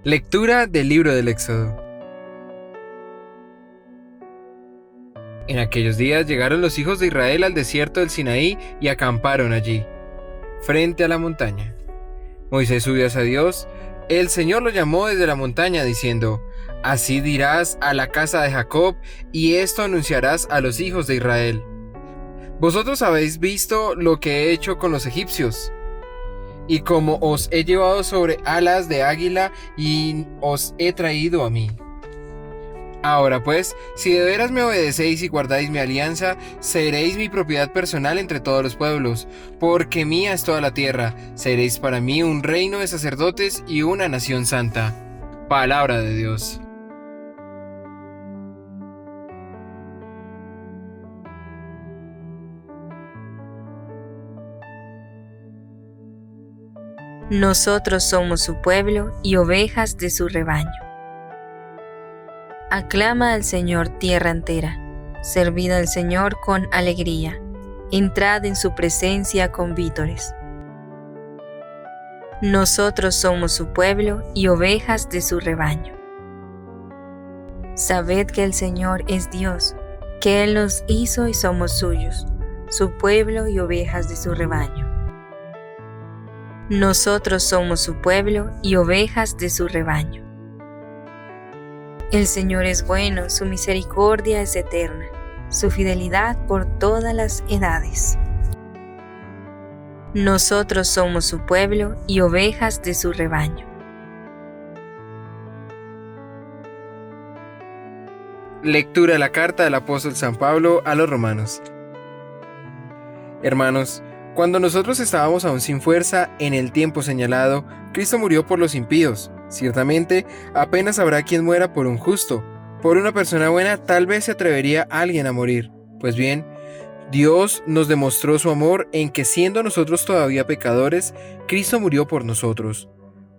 Lectura del libro del Éxodo. En aquellos días llegaron los hijos de Israel al desierto del Sinaí y acamparon allí, frente a la montaña. Moisés subió hacia Dios. El Señor lo llamó desde la montaña diciendo: Así dirás a la casa de Jacob, y esto anunciarás a los hijos de Israel. Vosotros habéis visto lo que he hecho con los egipcios, y cómo os he llevado sobre alas de águila y os he traído a mí. Ahora pues, si de veras me obedecéis y guardáis mi alianza, seréis mi propiedad personal entre todos los pueblos, porque mía es toda la tierra. Seréis para mí un reino de sacerdotes y una nación santa. Palabra de Dios. Nosotros somos su pueblo y ovejas de su rebaño. Aclama al Señor tierra entera, servid al Señor con alegría, entrad en su presencia con vítores. Nosotros somos su pueblo y ovejas de su rebaño. Sabed que el Señor es Dios, que Él nos hizo y somos suyos, su pueblo y ovejas de su rebaño. Nosotros somos su pueblo y ovejas de su rebaño. El Señor es bueno, su misericordia es eterna, su fidelidad por todas las edades. Nosotros somos su pueblo y ovejas de su rebaño. Lectura de la carta del apóstol San Pablo a los romanos. Hermanos, cuando nosotros estábamos aún sin fuerza, en el tiempo señalado, Cristo murió por los impíos. Ciertamente, apenas habrá quien muera por un justo. Por una persona buena tal vez se atrevería alguien a morir. Pues bien, Dios nos demostró su amor en que, siendo nosotros todavía pecadores, Cristo murió por nosotros.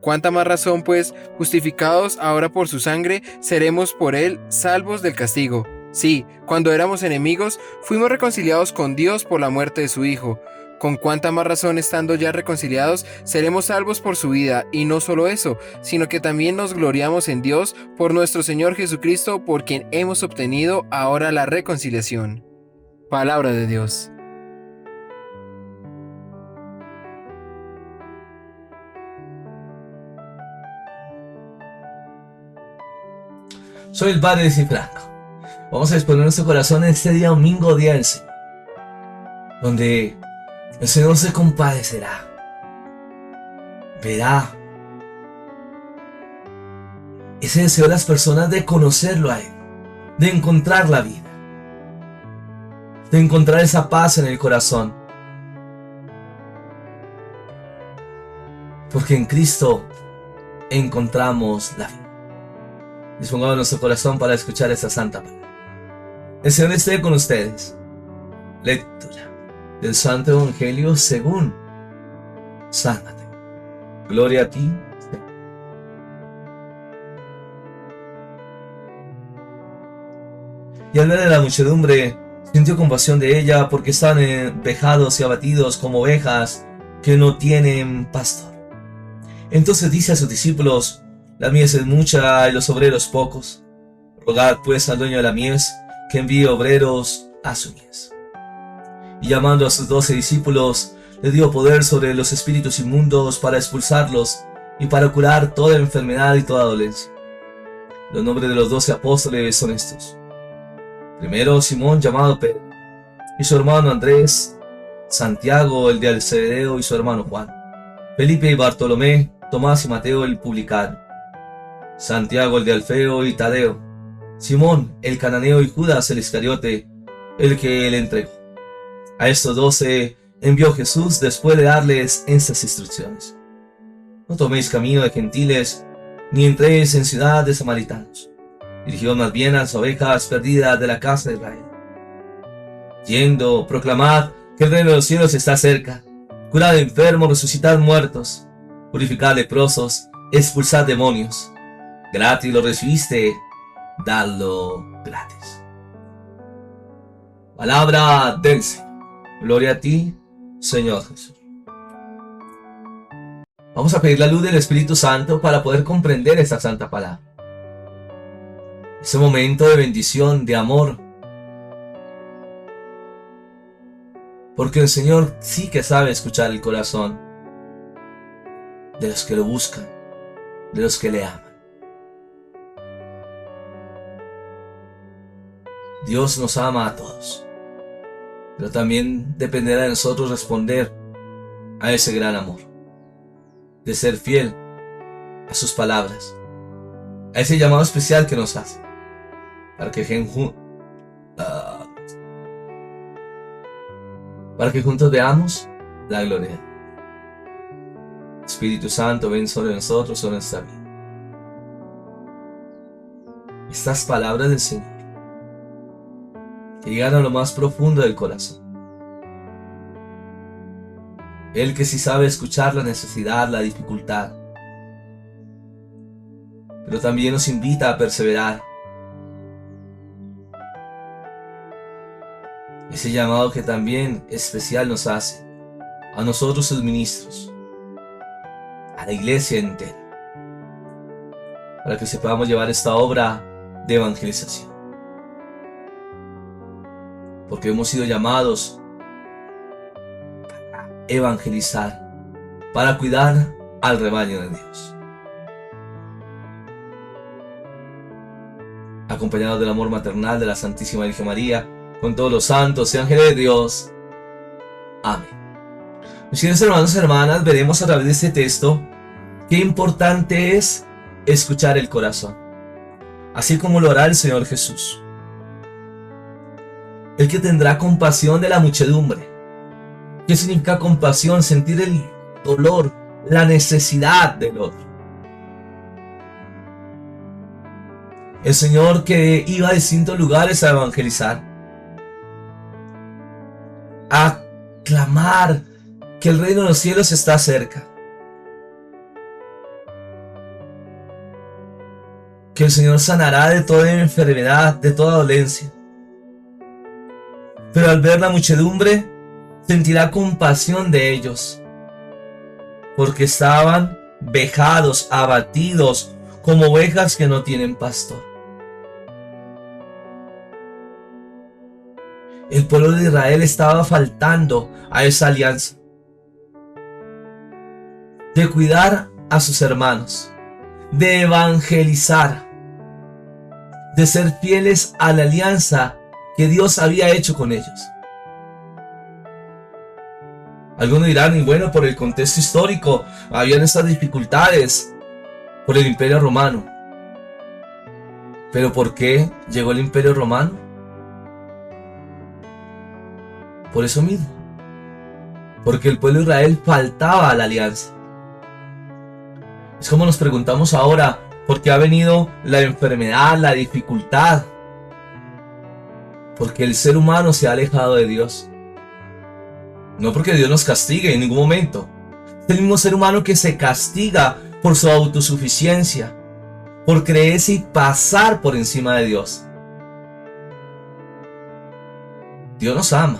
Cuánta más razón, pues, justificados ahora por su sangre, seremos por él salvos del castigo. Sí, cuando éramos enemigos, fuimos reconciliados con Dios por la muerte de su Hijo. Con cuánta más razón, estando ya reconciliados, seremos salvos por su vida, y no solo eso, sino que también nos gloriamos en Dios por nuestro Señor Jesucristo, por quien hemos obtenido ahora la reconciliación. Palabra de Dios. Soy el Padre de Cifranco. Vamos a exponer nuestro corazón en este día domingo, día del Señor, donde el Señor se compadecerá, verá ese deseo de las personas de conocerlo a Él, de encontrar la vida, de encontrar esa paz en el corazón, porque en Cristo encontramos la vida. Dispongamos nuestro corazón para escuchar esta santa palabra. El Señor esté con ustedes. Lectura del Santo Evangelio según San Mateo. Gloria a ti, Señor. Y al ver a la muchedumbre, sintió compasión de ella, porque estaban vejados y abatidos como ovejas que no tienen pastor. Entonces dice a sus discípulos: La mies es mucha y los obreros pocos. Rogad pues al dueño de la mies que envíe obreros a su mies. Y llamando a sus 12 discípulos, le dio poder sobre los espíritus inmundos para expulsarlos y para curar toda enfermedad y toda dolencia. Los nombres de los 12 apóstoles son estos: primero, Simón, llamado Pedro, y su hermano Andrés; Santiago, el de Alcebedeo, y su hermano Juan; Felipe y Bartolomé; Tomás y Mateo, el publicano; Santiago, el de Alfeo, y Tadeo; Simón, el cananeo, y Judas, el Iscariote, el que le entregó. A estos 12 envió Jesús después de darles estas instrucciones: No toméis camino de gentiles, ni entréis en ciudad de samaritanos. Dirigió más bien a las ovejas perdidas de la casa de Israel. Yendo, proclamad que el reino de los cielos está cerca. Curad enfermos, resucitad muertos, purificad leprosos, expulsad demonios. Gratis lo recibiste, dadlo gratis. Palabra del Señor. Gloria a ti, Señor Jesús. Vamos a pedir la luz del Espíritu Santo para poder comprender esta santa palabra. Ese momento de bendición, de amor. Porque el Señor sí que sabe escuchar el corazón de los que lo buscan, de los que le aman. Dios nos ama a todos, pero también dependerá de nosotros responder a ese gran amor, de ser fiel a sus palabras, a ese llamado especial que nos hace, para que juntos veamos la gloria. Espíritu Santo, ven sobre nosotros, sobre nuestra vida. Estas palabras del Señor que llegan a lo más profundo del corazón. Él que sí sabe escuchar la necesidad, la dificultad, pero también nos invita a perseverar. Ese llamado que también especial nos hace a nosotros sus ministros, a la iglesia entera, para que sepamos llevar esta obra de evangelización. Porque hemos sido llamados para evangelizar, para cuidar al rebaño de Dios. Acompañados del amor maternal de la Santísima Virgen María, con todos los santos y ángeles de Dios. Amén. Mis queridos hermanos y hermanas, veremos a través de este texto qué importante es escuchar el corazón, así como lo hará el Señor Jesús. El que tendrá compasión de la muchedumbre. ¿Qué significa compasión? Sentir el dolor, la necesidad del otro. El Señor que iba a distintos lugares a evangelizar, a clamar que el reino de los cielos está cerca, que el Señor sanará de toda enfermedad, de toda dolencia. Pero al ver la muchedumbre, sentirá compasión de ellos, porque estaban vejados, abatidos, como ovejas que no tienen pastor. El pueblo de Israel estaba faltando a esa alianza de cuidar a sus hermanos, de evangelizar, de ser fieles a la alianza que Dios había hecho con ellos. Algunos dirán, y bueno, por el contexto histórico, habían estas dificultades por el Imperio Romano. ¿Pero por qué llegó el Imperio Romano? Por eso mismo. Porque el pueblo de Israel faltaba a la alianza. Es como nos preguntamos ahora, ¿por qué ha venido la enfermedad, la dificultad? Porque el ser humano se ha alejado de Dios. No porque Dios nos castigue en ningún momento. Es el mismo ser humano que se castiga por su autosuficiencia, por creerse y pasar por encima de Dios. Dios nos ama,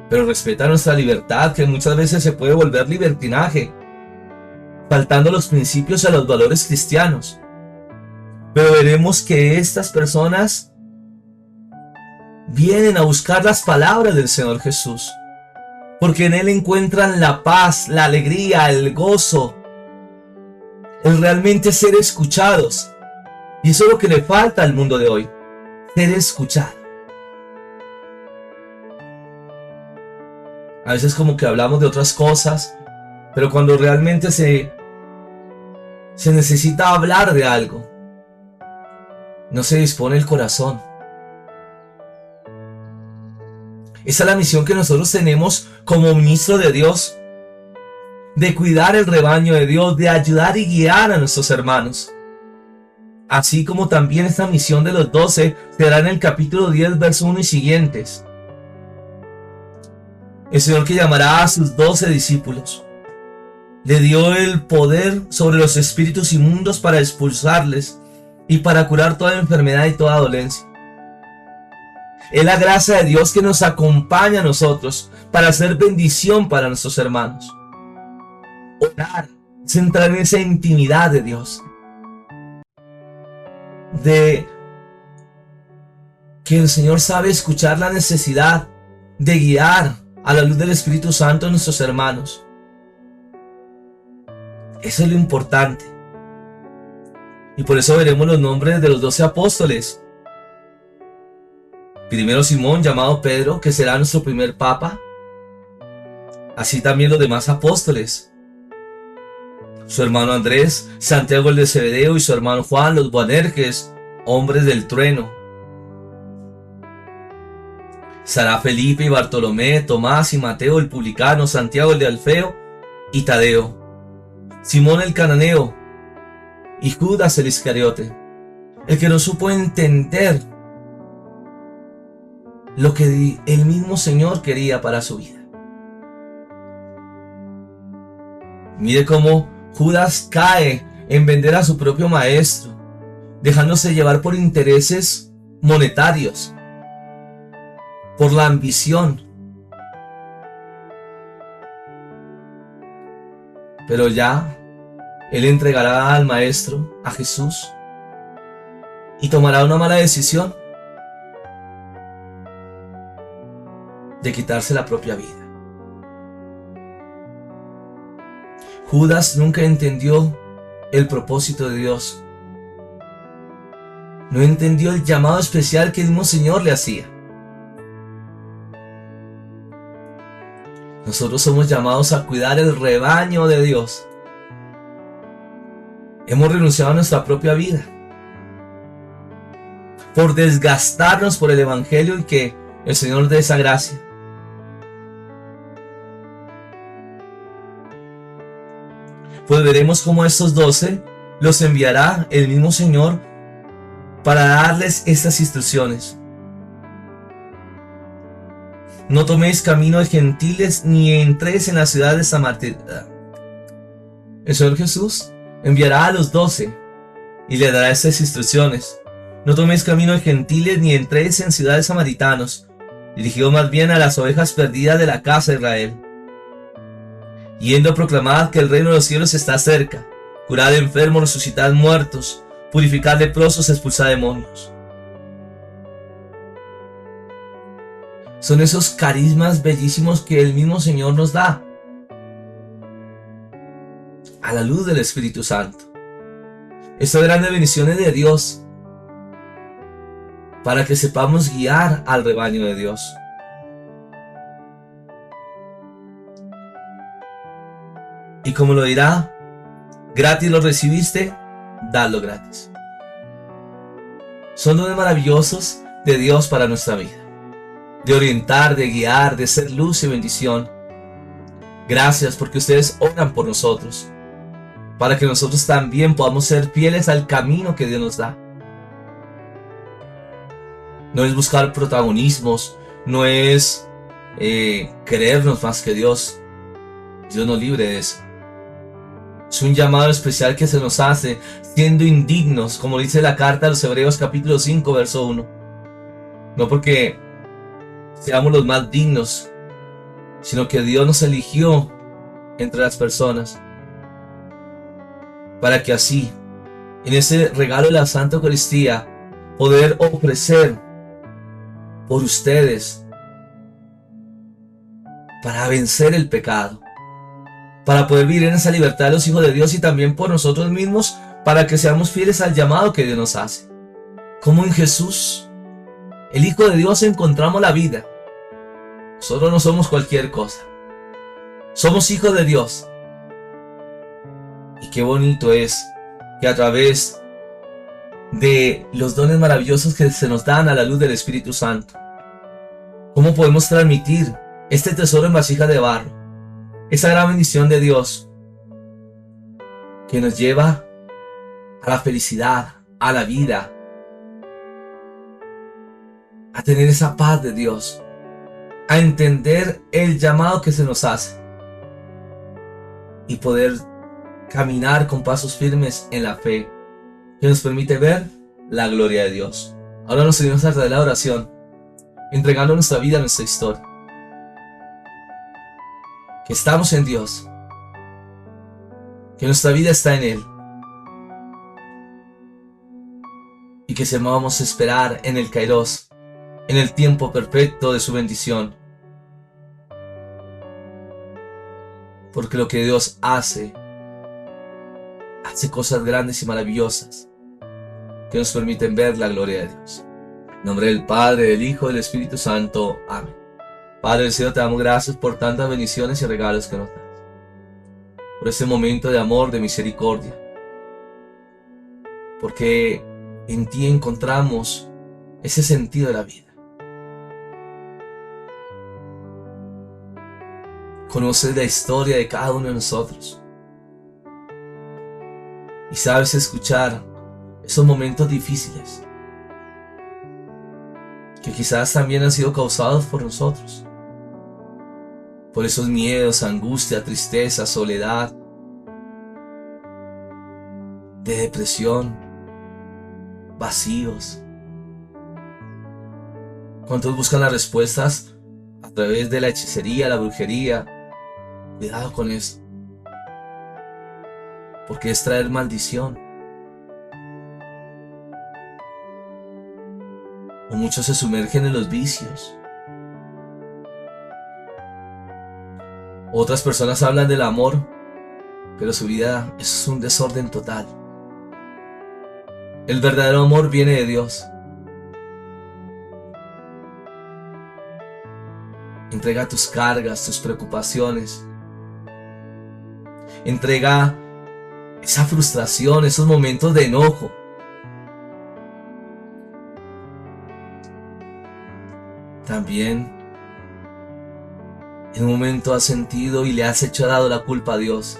pero respeta nuestra libertad, que muchas veces se puede volver libertinaje, faltando los principios y a los valores cristianos. Pero veremos que estas personas vienen a buscar las palabras del Señor Jesús, porque en Él encuentran la paz, la alegría, el gozo, el realmente ser escuchados. Y eso es lo que le falta al mundo de hoy, ser escuchado. A veces como que hablamos de otras cosas, pero cuando realmente se necesita hablar de algo, no se dispone el corazón. Esa es la misión que nosotros tenemos como ministros de Dios, de cuidar el rebaño de Dios, de ayudar y guiar a nuestros hermanos. Así como también esta misión de los 12 será en el capítulo 10, verso 1 y siguientes. El Señor que llamará a sus 12 discípulos, le dio el poder sobre los espíritus inmundos para expulsarles y para curar toda enfermedad y toda dolencia. Es la gracia de Dios que nos acompaña a nosotros para hacer bendición para nuestros hermanos. Orar, Es entrar en esa intimidad de Dios. De que el Señor sabe escuchar la necesidad de guiar a la luz del Espíritu Santo a nuestros hermanos. Eso es lo importante. Y por eso veremos los nombres de los 12 apóstoles. Primero Simón, llamado Pedro, que será nuestro primer papa. Así también los demás apóstoles. Su hermano Andrés, Santiago el de Zebedeo y su hermano Juan, los Boanerges, hombres del trueno. Será Felipe y Bartolomé, Tomás y Mateo el publicano, Santiago el de Alfeo y Tadeo, Simón el cananeo y Judas el Iscariote, el que no supo entender lo que el mismo Señor quería para su vida. Mire cómo Judas cae en vender a su propio maestro, dejándose llevar por intereses monetarios, por la ambición. Pero ya él entregará al maestro, a Jesús, y tomará una mala decisión de quitarse la propia vida. Judas nunca entendió el propósito de Dios. No entendió el llamado especial que el mismo Señor le hacía. Nosotros somos llamados a cuidar el rebaño de Dios. Hemos renunciado a nuestra propia vida por desgastarnos por el Evangelio y que el Señor dé esa gracia. Pues veremos cómo estos 12 los enviará el mismo Señor para darles estas instrucciones. No toméis camino de gentiles ni entréis en la ciudad de Samaria. El Señor Jesús enviará a los 12 y le dará estas instrucciones. No toméis camino de gentiles ni entréis en ciudades samaritanos, dirigidos más bien a las ovejas perdidas de la casa de Israel. Yendo a proclamar que el reino de los cielos está cerca, curad enfermos, resucitad muertos, purificad leprosos, expulsad demonios. Son esos carismas bellísimos que el mismo Señor nos da a la luz del Espíritu Santo. Estas grandes bendiciones de Dios para que sepamos guiar al rebaño de Dios. Y como lo dirá, gratis lo recibiste, dadlo gratis. Son dones maravillosos de Dios para nuestra vida. De orientar, de guiar, de ser luz y bendición. Gracias porque ustedes oran por nosotros, para que nosotros también podamos ser fieles al camino que Dios nos da. No es buscar protagonismos, no es creernos más que Dios. Dios nos libre de eso. Es un llamado especial que se nos hace siendo indignos, como dice la carta a los Hebreos capítulo 5 verso 1. No porque seamos los más dignos, sino que Dios nos eligió entre las personas para que así, en ese regalo de la Santa Eucaristía, poder ofrecer por ustedes para vencer el pecado, para poder vivir en esa libertad de los hijos de Dios y también por nosotros mismos, para que seamos fieles al llamado que Dios nos hace. Como en Jesús, el Hijo de Dios, encontramos la vida. Nosotros no somos cualquier cosa. Somos hijos de Dios. Y qué bonito es que a través de los dones maravillosos que se nos dan a la luz del Espíritu Santo, cómo podemos transmitir este tesoro en vasija de barro, esa gran bendición de Dios que nos lleva a la felicidad, a la vida, a tener esa paz de Dios, a entender el llamado que se nos hace y poder caminar con pasos firmes en la fe que nos permite ver la gloria de Dios. Ahora nos unimos a la oración, entregando nuestra vida, nuestra historia. Que estamos en Dios, que nuestra vida está en Él y que sepamos esperar en el Kairos, en el tiempo perfecto de su bendición. Porque lo que Dios hace cosas grandes y maravillosas que nos permiten ver la gloria de Dios. En nombre del Padre, del Hijo y del Espíritu Santo. Amén. Padre del cielo, te damos gracias por tantas bendiciones y regalos que nos das. Por este momento de amor, de misericordia. Porque en ti encontramos ese sentido de la vida. Conoces la historia de cada uno de nosotros. Y sabes escuchar esos momentos difíciles que quizás también han sido causados por nosotros. Por esos miedos, angustia, tristeza, soledad, de depresión, vacíos. ¿Cuántos buscan las respuestas a través de la hechicería, la brujería? Cuidado con eso, porque es traer maldición. O muchos se sumergen en los vicios. Otras personas hablan del amor, pero su vida es un desorden total. El verdadero amor viene de Dios. Entrega tus cargas, tus preocupaciones. Entrega esa frustración, esos momentos de enojo. También, en un momento has sentido y le has echado la culpa a Dios.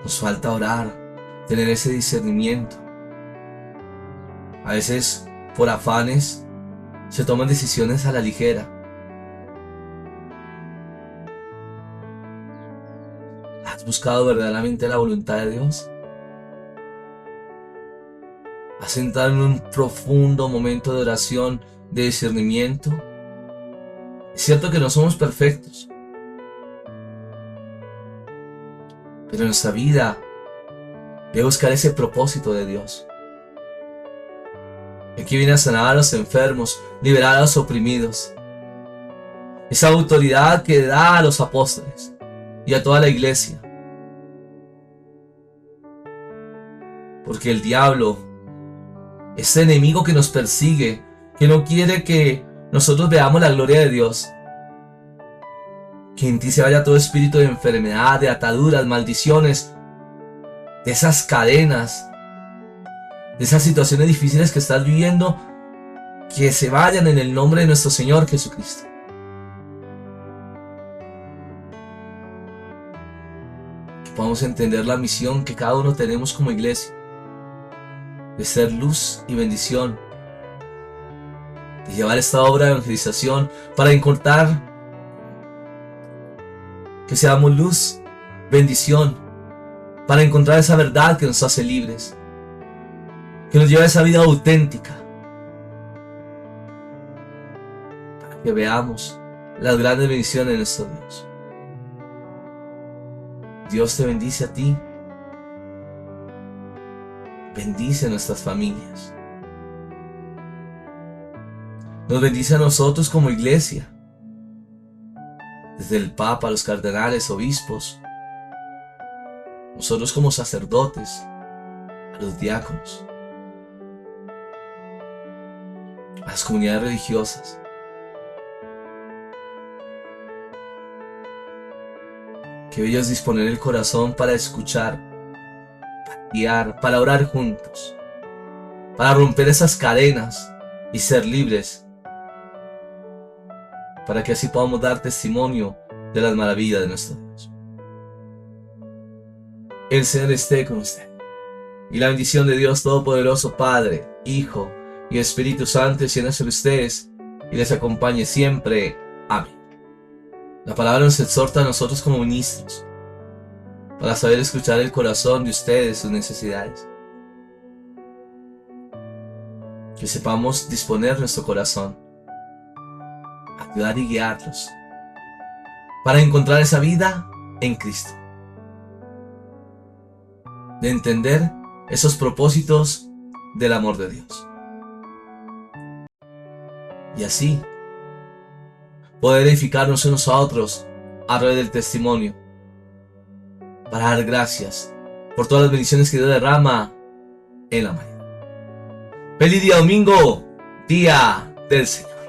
Nos falta orar, tener ese discernimiento. A veces, por afanes, se toman decisiones a la ligera. ¿Has buscado verdaderamente la voluntad de Dios? ¿Has entrado en un profundo momento de oración, de discernimiento? Es cierto que no somos perfectos, pero en nuestra vida debe buscar ese propósito de Dios. Aquí viene a sanar a los enfermos, liberar a los oprimidos. Esa autoridad que da a los apóstoles y a toda la iglesia. Porque el diablo, ese enemigo que nos persigue, que no quiere que nosotros veamos la gloria de Dios, que en ti se vaya todo espíritu de enfermedad, de ataduras, maldiciones, de esas cadenas, de esas situaciones difíciles que estás viviendo, que se vayan en el nombre de nuestro Señor Jesucristo. Que podamos entender la misión que cada uno tenemos como iglesia, de ser luz y bendición, de llevar esta obra de evangelización para encontrar que seamos luz, bendición, para encontrar esa verdad que nos hace libres, que nos lleva a esa vida auténtica, para que veamos las grandes bendiciones de nuestro Dios. Dios te bendice a ti. Bendice a nuestras familias. Nos bendice a nosotros como iglesia. Desde el Papa, los cardenales, obispos. Nosotros como sacerdotes. A los diáconos. A las comunidades religiosas. Que bello es disponer el corazón para escuchar, para orar juntos, para romper esas cadenas y ser libres, para que así podamos dar testimonio de las maravillas de nuestro Dios. El Señor esté con usted, y la bendición de Dios Todopoderoso, Padre, Hijo y Espíritu Santo descienda sobre ustedes y les acompañe siempre. Amén. La palabra nos exhorta a nosotros como ministros para saber escuchar el corazón de ustedes, sus necesidades. Que sepamos disponer nuestro corazón, ayudar y guiarlos, para encontrar esa vida en Cristo. De entender esos propósitos del amor de Dios. Y así poder edificarnos unos a otros a través del testimonio, para dar gracias por todas las bendiciones que Dios derrama en la mañana. ¡Feliz día domingo! Día del Señor.